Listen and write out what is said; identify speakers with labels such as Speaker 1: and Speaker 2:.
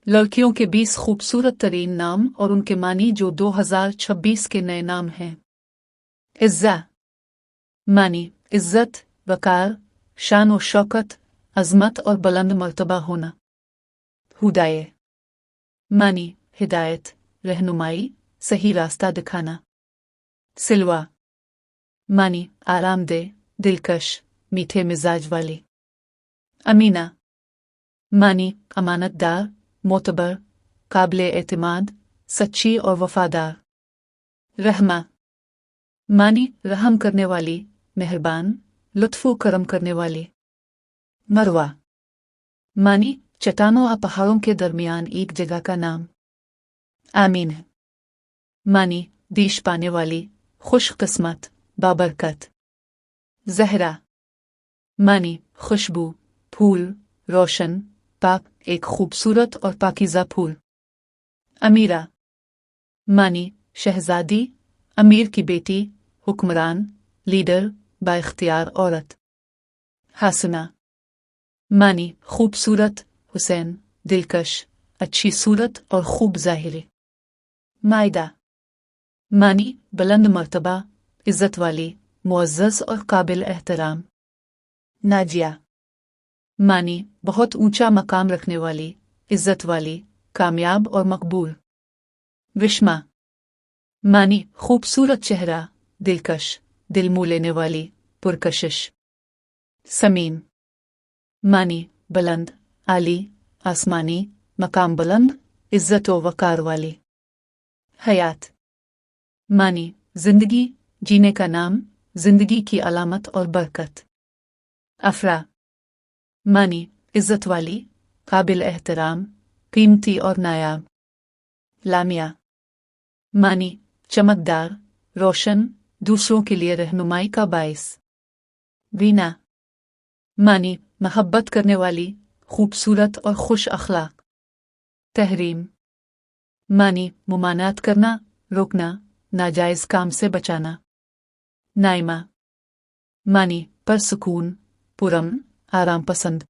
Speaker 1: लड़कियों के 20 खूबसूरत तरीन नाम और उनके मानी जो 2026 के नए नाम हैं। इज़्ज़ा मानी इज़्ज़त, वकार, शान और शौकत, अज़मत और बुलंद मर्तबा होना। हुदाए मानी हिदायत, रहनुमाई, सही रास्ता दिखाना। सिलवा मानी आरामदेह, दिलकश, मीठे मिजाज वाली। अमीना मानी अमानतदार, मोतबर, काबिले एतमाद, सच्ची और वफादार। रहमा मानी रहम करने वाली, मेहरबान, लुत्फ़ करम करने वाली। मरवा मानी चट्टानों और पहाड़ों के दरमियान एक जगह का नाम। आमीन मानी दीश पाने वाली, खुश किस्मत, बाबरकत। जहरा मानी खुशबू, फूल, रोशन, पाक, एक खूबसूरत और पाकीज़ा फूल। अमीरा मानी शहजादी, अमीर की बेटी, हुक्मरान, लीडर, बाइख्तियार औरत। हासना मानी खूबसूरत, हुसैन, दिलकश, अच्छी सूरत और खूब ज़ाहिरी। मायदा मानी बुलंद मर्तबा, इज़्ज़त वाली, मुअज़्ज़ज़ और काबिल एहतराम। नाजिया मानी बहुत ऊंचा मकाम रखने वाली, इज़्ज़त वाली, कामयाब और मकबूल। विश्मा मानी खूबसूरत चेहरा, दिलकश, दिल मोह लेने वाली, पुरकशिश। समीन मानी बुलंद, आली, आसमानी, मकाम बुलंद, इज़्ज़त व वकार वाली। हयात मानी जिंदगी, जीने का नाम, जिंदगी की अलामत और बरकत। अफरा मानी इज़्ज़त वाली, काबिल एहतराम, कीमती और नायाब। लामिया मानी चमकदार, रोशन, दूसरों के लिए रहनुमाई का बाइस। वीना मानी महब्बत करने वाली, खूबसूरत और खुश अखलाक। तहरीम मानी मुमानात करना, रोकना, नाजायज़ काम से बचाना। नाइमा मानी परसुकून, पुरम, आराम पसंद।